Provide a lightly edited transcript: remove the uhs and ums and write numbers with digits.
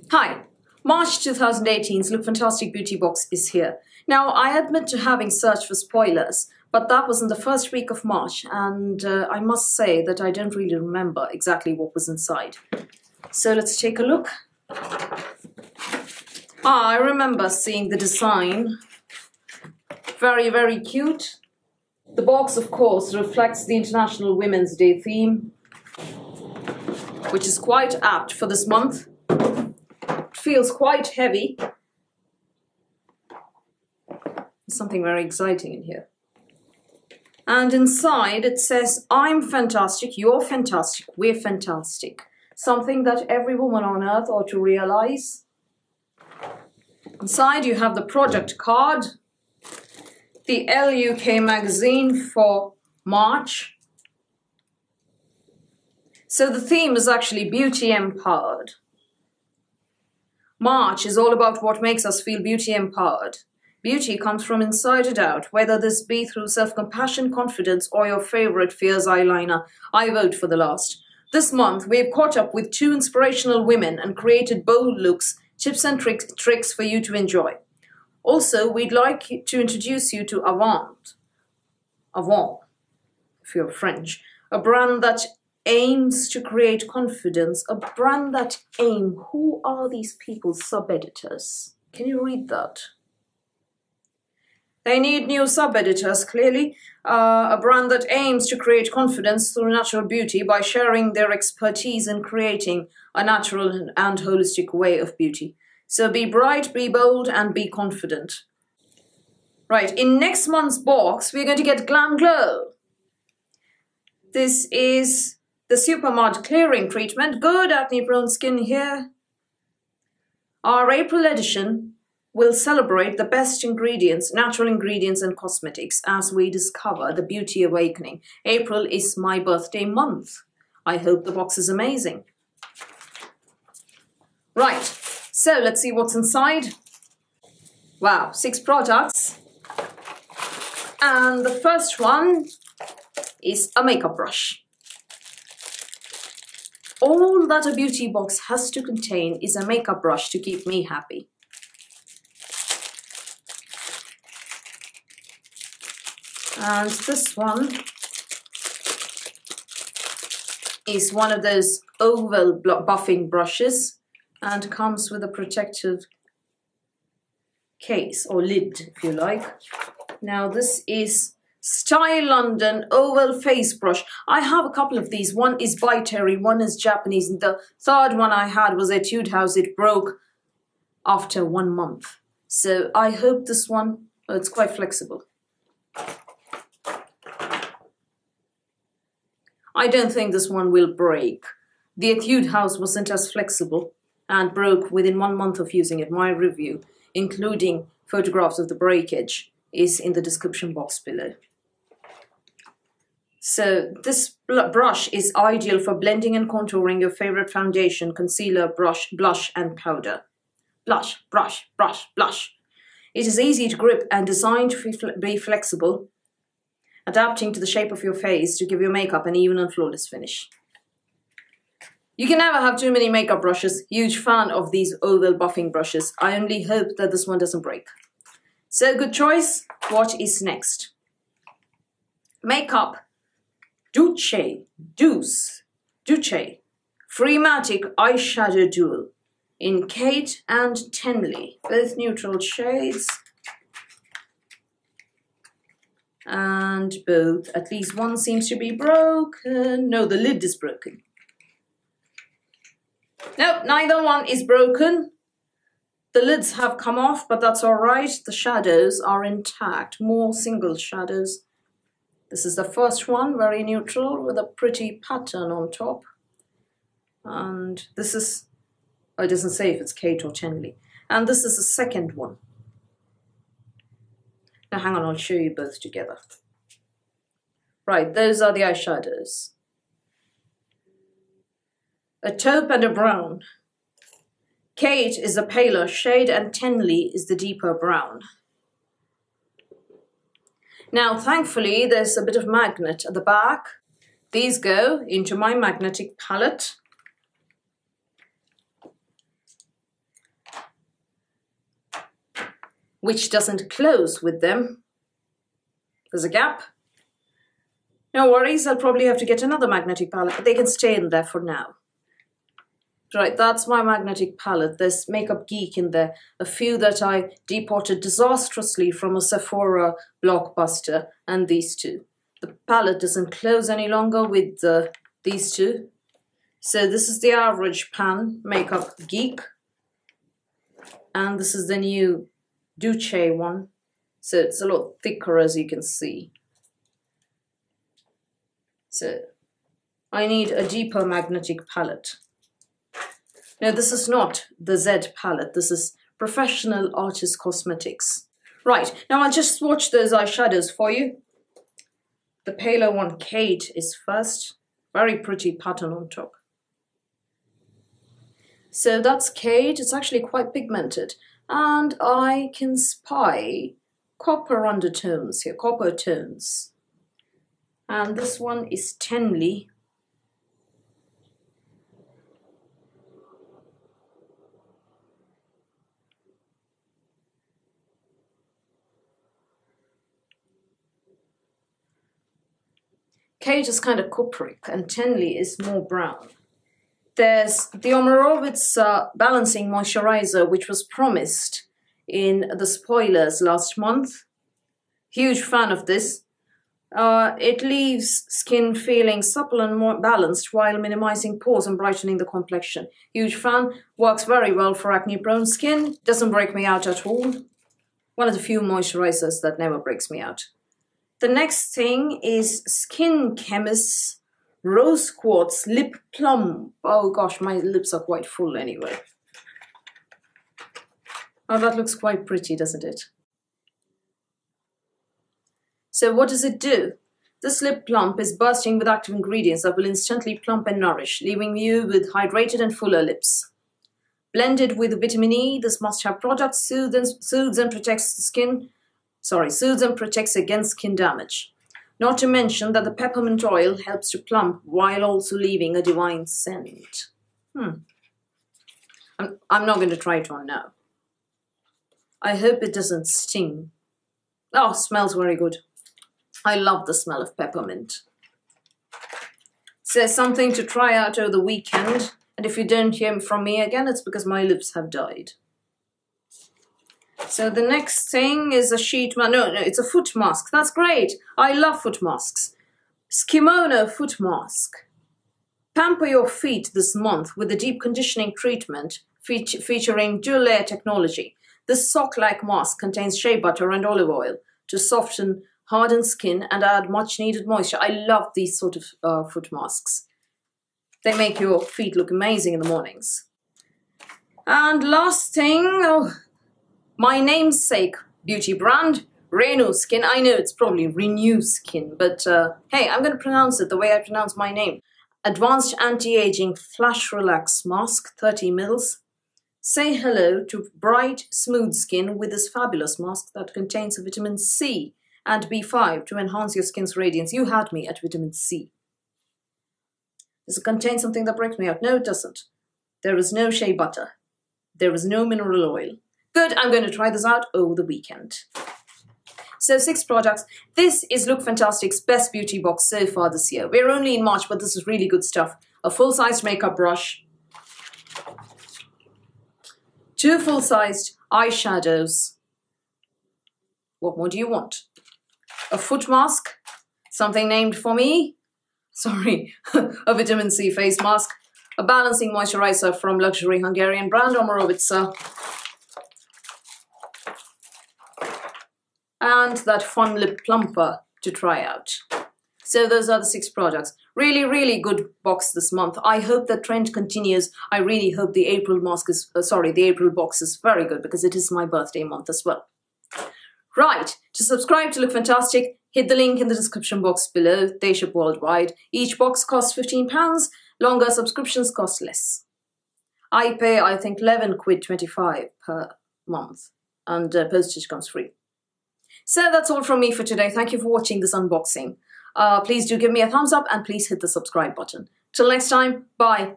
Hi, March 2018's LookFantastic Beauty Box is here. Now, I admit to having searched for spoilers, but that was in the first week of March, and I must say that I don't really remember exactly what was inside. So let's take a look. I remember seeing the design. Very, very cute. The box, of course, reflects the International Women's Day theme, which is quite apt for this month. Feels quite heavy. There's something very exciting in here. And inside it says, I'm fantastic, you're fantastic, we're fantastic. Something that every woman on earth ought to realize. Inside you have the product card, the LUK magazine for March. So the theme is actually beauty empowered. March is all about what makes us feel beauty empowered. Beauty comes from inside and out, whether this be through self-compassion, confidence, or your favorite fierce eyeliner. I vote for the last. This month, we've caught up with 2 inspirational women and created bold looks, tips and tricks for you to enjoy. Also, we'd like to introduce you to Avant, if you're French, a brand that aims to create confidence, a brand that who are these people, sub-editors? Can you read that? They need new sub-editors, clearly. A brand that aims to create confidence through natural beauty by sharing their expertise in creating a natural and holistic way of beauty. So be bright, be bold, and be confident. Right, in next month's box, we're going to get Glam Girl. This is the Super Mud Clearing Treatment, good acne-prone skin here. Our April edition will celebrate the best ingredients, natural ingredients and cosmetics as we discover the beauty awakening. April is my birthday month. I hope the box is amazing. Right, so let's see what's inside. Wow, 6 products. And the first one is a makeup brush. All that a beauty box has to contain is a makeup brush to keep me happy. And this one is one of those oval buffing brushes and comes with a protective case or lid, if you like. Now this is Style London Oval Face Brush. I have a couple of these. One is by Terry, one is Japanese, and the third one I had was Etude House. It broke after 1 month. So I hope this one, it's quite flexible. I don't think this one will break. The Etude House wasn't as flexible and broke within 1 month of using it. My review, including photographs of the breakage, is in the description box below. So this brush is ideal for blending and contouring your favorite foundation, concealer, blush and powder. Blush, brush, brush, blush. It is easy to grip and designed to be flexible, adapting to the shape of your face to give your makeup an even and flawless finish. You can never have too many makeup brushes. Huge fan of these oval buffing brushes. I only hope that this one doesn't break. So good choice. What is next? Makeup Duce Freematic Eyeshadow Dual in Kate and Tenley, both neutral shades. And both, at least one seems to be broken. No, the lid is broken. No, neither one is broken. The lids have come off, but that's all right. The shadows are intact, more single shadows. This is the first one, very neutral, with a pretty pattern on top. And this is, oh, it doesn't say if it's Kate or Tenley. And this is the second one. Now hang on, I'll show you both together. Right, those are the eyeshadows. A taupe and a brown. Kate is the paler shade and Tenley is the deeper brown. Now, thankfully, there's a bit of magnet at the back. These go into my magnetic palette. which doesn't close with them. There's a gap. No worries, I'll probably have to get another magnetic palette, but they can stay in there for now. Right, that's my magnetic palette. There's Makeup Geek in there. A few that I depotted disastrously from a Sephora blockbuster, and these two. The palette doesn't close any longer with these two. So this is the average pan, Makeup Geek. And this is the new Duce one. So it's a lot thicker, as you can see. So I need a deeper magnetic palette. No, this is not the Z palette. This is Professional Artist Cosmetics. Right, now I'll just swatch those eyeshadows for you. The paler one, Kate, is first. Very pretty pattern on top. So that's Kate. It's actually quite pigmented. And I can spy copper undertones here, copper tones. And this one is Tenley. Kate is kind of cupric and Tenley is more brown. There's the Omorovitz Balancing Moisturizer, which was promised in the spoilers last month. Huge fan of this. It leaves skin feeling supple and more balanced while minimizing pores and brightening the complexion. Huge fan. Works very well for acne-prone skin. Doesn't break me out at all. One of the few moisturizers that never breaks me out. The next thing is Skin Chemists Rose Quartz Lip Plum. Oh gosh, my lips are quite full anyway. Oh, that looks quite pretty, doesn't it? So what does it do? This lip plump is bursting with active ingredients that will instantly plump and nourish, leaving you with hydrated and fuller lips. Blended with vitamin E, this must-have product soothes and protects the skin. Soothes and protects against skin damage. Not to mention that the peppermint oil helps to plump while also leaving a divine scent. I'm not going to try it on now. I hope it doesn't sting. Oh, smells very good. I love the smell of peppermint. So something to try out over the weekend. And if you don't hear from me again, it's because my lips have died. So the next thing is a sheet mask. No, it's a foot mask. That's great. I love foot masks. Skimono foot mask. Pamper your feet this month with a deep conditioning treatment featuring dual layer technology. This sock-like mask contains shea butter and olive oil to soften hardened skin and add much needed moisture. I love these sort of foot masks. They make your feet look amazing in the mornings. And last thing, my namesake beauty brand, Renew Skin. I know it's probably Renew Skin, but hey, I'm going to pronounce it the way I pronounce my name. Advanced Anti-Aging Flash Relax Mask, 30 mils. Say hello to bright, smooth skin with this fabulous mask that contains vitamin C and B5 to enhance your skin's radiance. You had me at vitamin C. Does it contain something that breaks me out? No, it doesn't. There is no shea butter. There is no mineral oil. Good, I'm going to try this out over the weekend. So 6 products. This is LookFantastic's best beauty box so far this year. We're only in March, but this is really good stuff. A full-sized makeup brush. 2 full-sized eyeshadows. What more do you want? A foot mask. Something named for me. Sorry, a vitamin C face mask. A balancing moisturizer from luxury Hungarian brand Omorovitz. And that fun lip plumper to try out. So those are the 6 products. Really, really good box this month. I hope the trend continues. I really hope the April box is very good because it is my birthday month as well. Right, to subscribe to LookFantastic, hit the link in the description box below. They ship worldwide. Each box costs £15. Longer subscriptions cost less. I pay, I think, 11 quid 25 per month, and postage comes free. So that's all from me for today. Thank you for watching this unboxing. Please do give me a thumbs up and please hit the subscribe button. Till next time, bye.